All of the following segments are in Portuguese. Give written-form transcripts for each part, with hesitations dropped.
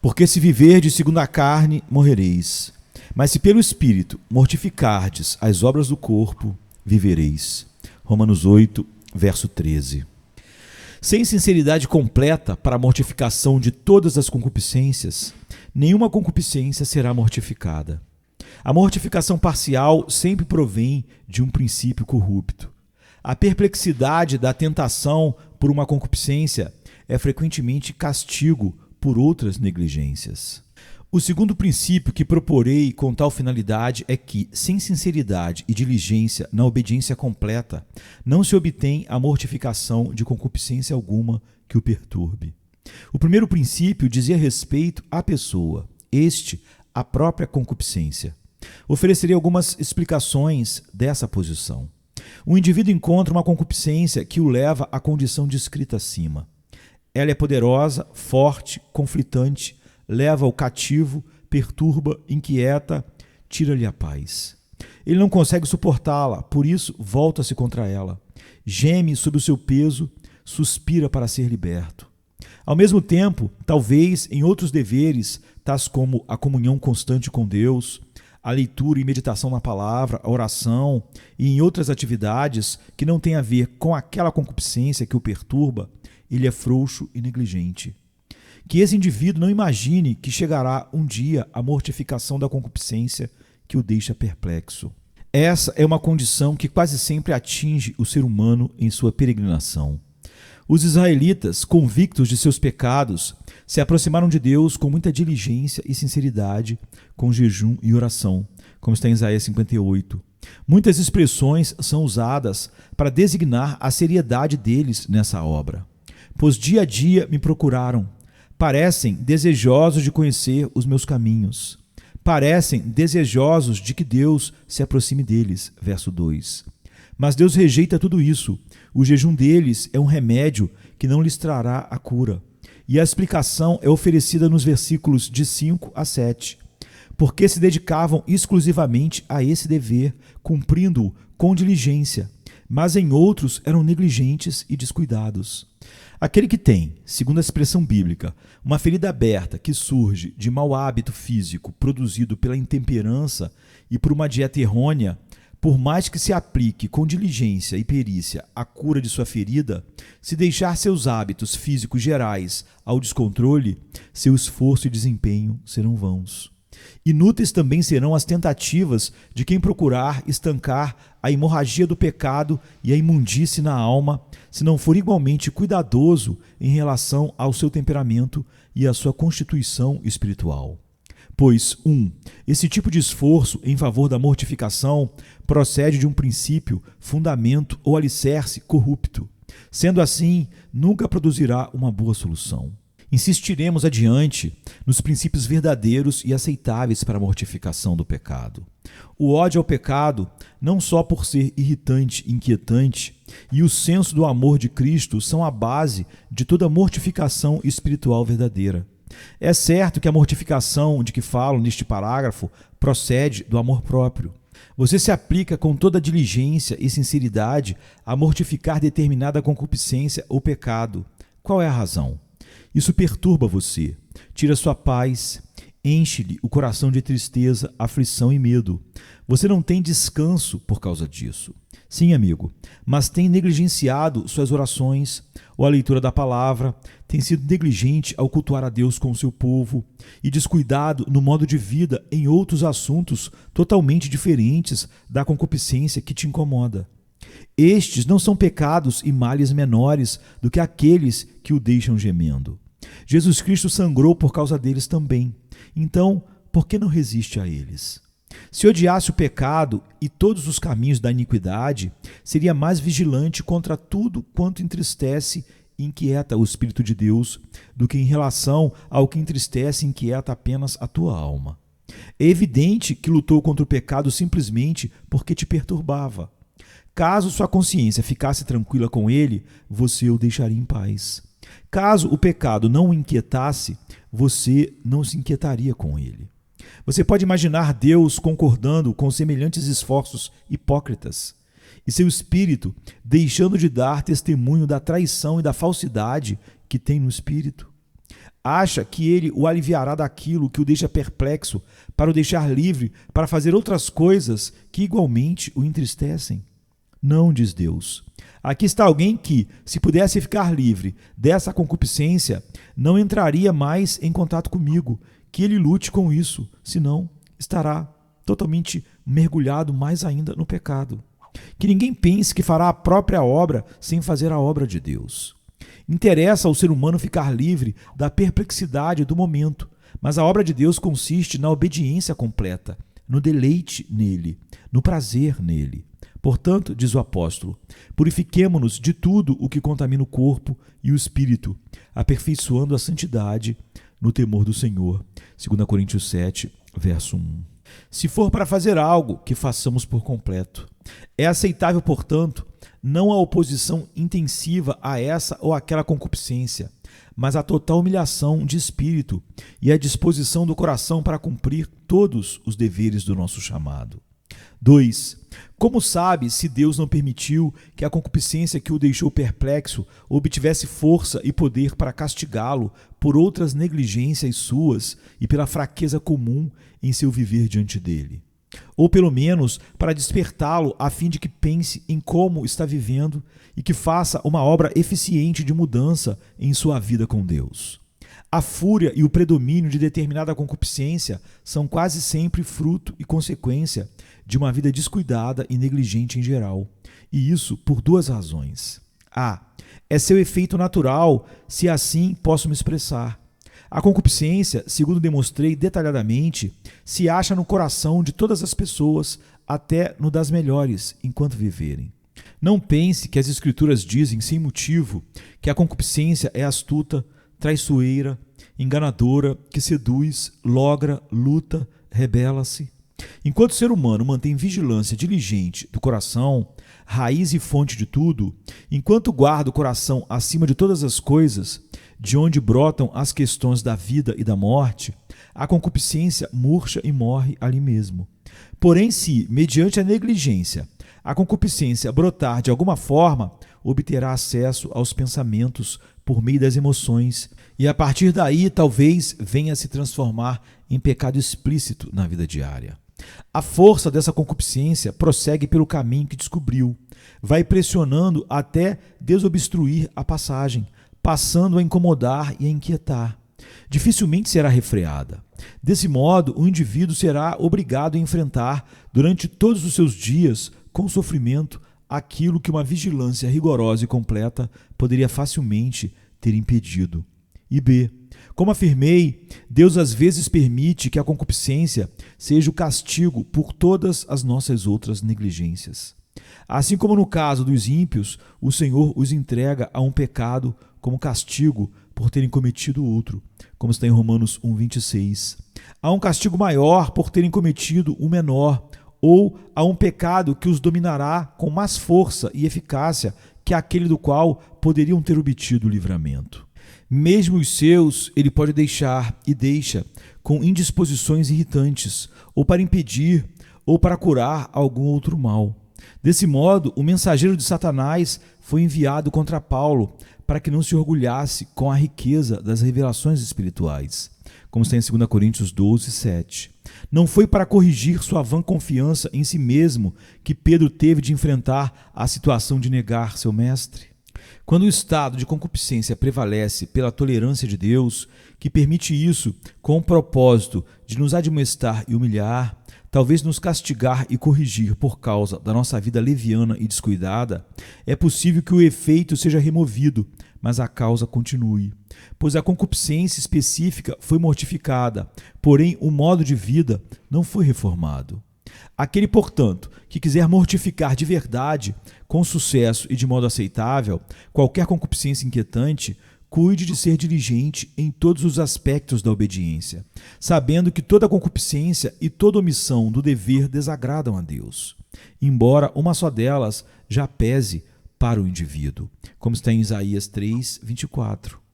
Porque se viverdes segundo a carne, morrereis. Mas se pelo Espírito mortificardes as obras do corpo, vivereis. Romanos 8, verso 13. Sem sinceridade completa para a mortificação de todas as concupiscências, nenhuma concupiscência será mortificada. A mortificação parcial sempre provém de um princípio corrupto. A perplexidade da tentação por uma concupiscência é frequentemente castigo por outras negligências. O segundo princípio que proporei com tal finalidade é que, sem sinceridade e diligência na obediência completa, não se obtém a mortificação de concupiscência alguma que o perturbe. O primeiro princípio dizia respeito à pessoa, este, a própria concupiscência. Oferecerei algumas explicações dessa posição. O indivíduo encontra uma concupiscência que o leva à condição descrita acima. Ela é poderosa, forte, conflitante, leva-o cativo, perturba, inquieta, tira-lhe a paz. Ele não consegue suportá-la, por isso volta-se contra ela. Geme sob o seu peso, suspira para ser liberto. Ao mesmo tempo, talvez em outros deveres, tais como a comunhão constante com Deus, a leitura e meditação na palavra, a oração e em outras atividades que não têm a ver com aquela concupiscência que o perturba, ele é frouxo e negligente. Que esse indivíduo não imagine que chegará um dia a mortificação da concupiscência que o deixa perplexo. Essa é uma condição que quase sempre atinge o ser humano em sua peregrinação. Os israelitas, convictos de seus pecados, se aproximaram de Deus com muita diligência e sinceridade, com jejum e oração, como está em Isaías 58. Muitas expressões são usadas para designar a seriedade deles nessa obra. Pois dia a dia me procuraram, parecem desejosos de conhecer os meus caminhos, parecem desejosos de que Deus se aproxime deles. Verso 2. Mas Deus rejeita tudo isso. O jejum deles é um remédio que não lhes trará a cura. E a explicação é oferecida nos versículos de 5 a 7. Porque se dedicavam exclusivamente a esse dever, cumprindo-o com diligência, mas em outros eram negligentes e descuidados. Aquele que tem, segundo a expressão bíblica, uma ferida aberta que surge de mau hábito físico produzido pela intemperança e por uma dieta errônea, por mais que se aplique com diligência e perícia a cura de sua ferida, se deixar seus hábitos físicos gerais ao descontrole, seu esforço e desempenho serão vãos. Inúteis também serão as tentativas de quem procurar estancar a hemorragia do pecado e a imundície na alma, se não for igualmente cuidadoso em relação ao seu temperamento e à sua constituição espiritual. Pois, esse tipo de esforço em favor da mortificação procede de um princípio, fundamento ou alicerce corrupto. Sendo assim, nunca produzirá uma boa solução. Insistiremos adiante nos princípios verdadeiros e aceitáveis para a mortificação do pecado. O ódio ao pecado, não só por ser irritante e inquietante, e o senso do amor de Cristo são a base de toda mortificação espiritual verdadeira. É certo que a mortificação de que falo neste parágrafo procede do amor próprio. Você se aplica com toda diligência e sinceridade a mortificar determinada concupiscência ou pecado. Qual é a razão? Isso perturba você, tira sua paz, enche-lhe o coração de tristeza, aflição e medo. Você não tem descanso por causa disso. Sim, amigo, mas tem negligenciado suas orações ou a leitura da palavra, tem sido negligente ao cultuar a Deus com o seu povo e descuidado no modo de vida em outros assuntos totalmente diferentes da concupiscência que te incomoda. Estes não são pecados e males menores do que aqueles que o deixam gemendo. Jesus Cristo sangrou por causa deles também. Então, por que não resiste a eles? Se odiasse o pecado e todos os caminhos da iniquidade, seria mais vigilante contra tudo quanto entristece e inquieta o Espírito de Deus do que em relação ao que entristece e inquieta apenas a tua alma. É evidente que lutou contra o pecado simplesmente porque te perturbava. Caso sua consciência ficasse tranquila com ele, você o deixaria em paz. Caso o pecado não o inquietasse, você não se inquietaria com ele. Você pode imaginar Deus concordando com semelhantes esforços hipócritas e seu espírito deixando de dar testemunho da traição e da falsidade que tem no espírito? Acha que ele o aliviará daquilo que o deixa perplexo para o deixar livre para fazer outras coisas que igualmente o entristecem? Não, diz Deus. Aqui está alguém que, se pudesse ficar livre dessa concupiscência, não entraria mais em contato comigo. Que ele lute com isso, senão estará totalmente mergulhado mais ainda no pecado. Que ninguém pense que fará a própria obra sem fazer a obra de Deus. Interessa ao ser humano ficar livre da perplexidade do momento, mas a obra de Deus consiste na obediência completa, no deleite nele, no prazer nele. Portanto, diz o apóstolo, purifiquemo-nos de tudo o que contamina o corpo e o espírito, aperfeiçoando a santidade no temor do Senhor. 2 Coríntios 7, verso 1. Se for para fazer algo, que façamos por completo. É aceitável, portanto, não a oposição intensiva a essa ou aquela concupiscência, mas a total humilhação de espírito e a disposição do coração para cumprir todos os deveres do nosso chamado. 2. Como sabe se Deus não permitiu que a concupiscência que o deixou perplexo obtivesse força e poder para castigá-lo por outras negligências suas e pela fraqueza comum em seu viver diante dele? Ou pelo menos para despertá-lo a fim de que pense em como está vivendo e que faça uma obra eficiente de mudança em sua vida com Deus. A fúria e o predomínio de determinada concupiscência são quase sempre fruto e consequência de uma vida descuidada e negligente em geral, e isso por duas razões. A. É seu efeito natural, se assim posso me expressar. A concupiscência, segundo demonstrei detalhadamente, se acha no coração de todas as pessoas, até no das melhores, enquanto viverem. Não pense que as Escrituras dizem, sem motivo, que a concupiscência é astuta, traiçoeira, enganadora, que seduz, logra, luta, rebela-se. Enquanto o ser humano mantém vigilância diligente do coração, raiz e fonte de tudo, enquanto guarda o coração acima de todas as coisas, de onde brotam as questões da vida e da morte, a concupiscência murcha e morre ali mesmo. Porém, se, mediante a negligência, a concupiscência brotar de alguma forma, obterá acesso aos pensamentos por meio das emoções, e a partir daí talvez venha a se transformar em pecado explícito na vida diária. A força dessa concupiscência prossegue pelo caminho que descobriu, vai pressionando até desobstruir a passagem, passando a incomodar e a inquietar. Dificilmente será refreada. Desse modo, o indivíduo será obrigado a enfrentar, durante todos os seus dias, com sofrimento, aquilo que uma vigilância rigorosa e completa poderia facilmente ter impedido. E B. Como afirmei, Deus às vezes permite que a concupiscência seja o castigo por todas as nossas outras negligências. Assim como no caso dos ímpios, o Senhor os entrega a um pecado como castigo por terem cometido outro, como está em Romanos 1,26. Há um castigo maior por terem cometido um menor, ou há um pecado que os dominará com mais força e eficácia que aquele do qual poderiam ter obtido o livramento. Mesmo os seus, ele pode deixar e deixa com indisposições irritantes, ou para impedir, ou para curar algum outro mal. Desse modo, o mensageiro de Satanás foi enviado contra Paulo para que não se orgulhasse com a riqueza das revelações espirituais, como está em 2 Coríntios 12, 7. Não foi para corrigir sua vã confiança em si mesmo que Pedro teve de enfrentar a situação de negar seu mestre. Quando o estado de concupiscência prevalece pela tolerância de Deus, que permite isso com o propósito de nos admoestar e humilhar, talvez nos castigar e corrigir por causa da nossa vida leviana e descuidada, é possível que o efeito seja removido, mas a causa continue. Pois a concupiscência específica foi mortificada, porém o modo de vida não foi reformado. Aquele, portanto, que quiser mortificar de verdade, com sucesso e de modo aceitável, qualquer concupiscência inquietante, cuide de ser diligente em todos os aspectos da obediência, sabendo que toda concupiscência e toda omissão do dever desagradam a Deus, embora uma só delas já pese para o indivíduo, como está em Isaías 3, 24.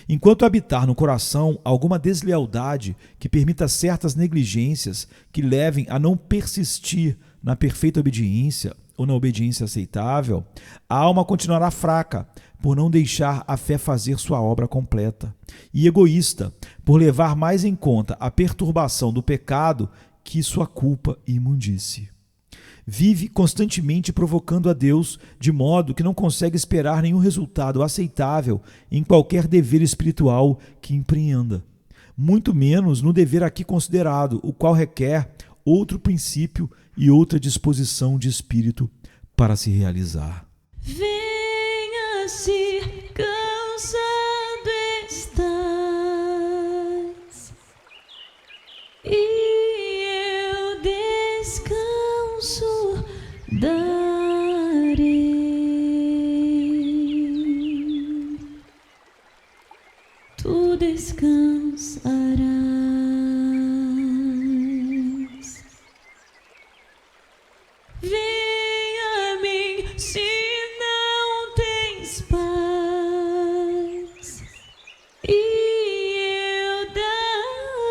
Enquanto habitar no coração alguma deslealdade que permita certas negligências que levem a não persistir na perfeita obediência ou na obediência aceitável, a alma continuará fraca, por não deixar a fé fazer sua obra completa, e egoísta, por levar mais em conta a perturbação do pecado que sua culpa e imundície. Vive constantemente provocando a Deus, de modo que não consegue esperar nenhum resultado aceitável em qualquer dever espiritual que empreenda, muito menos no dever aqui considerado, o qual requer outro princípio e outra disposição de espírito para se realizar. Venha se cansado estás, e eu descanso darei. Tu descansarás. Venha a mim se não tens paz, e eu darei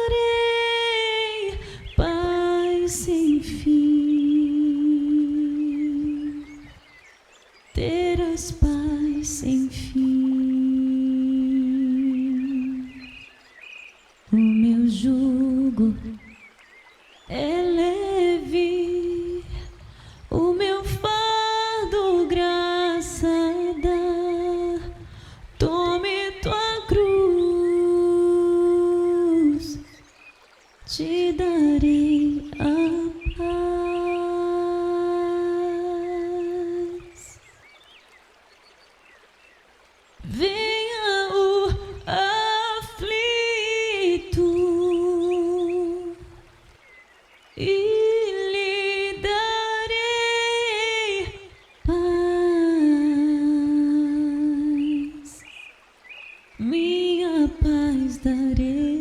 paz sem fim. Terás paz sem fim. O meu jugo é leve, o meu fardo graça dá. Tome tua cruz, te darei a paz. Venha o aflito e lhe darei paz, minha paz darei.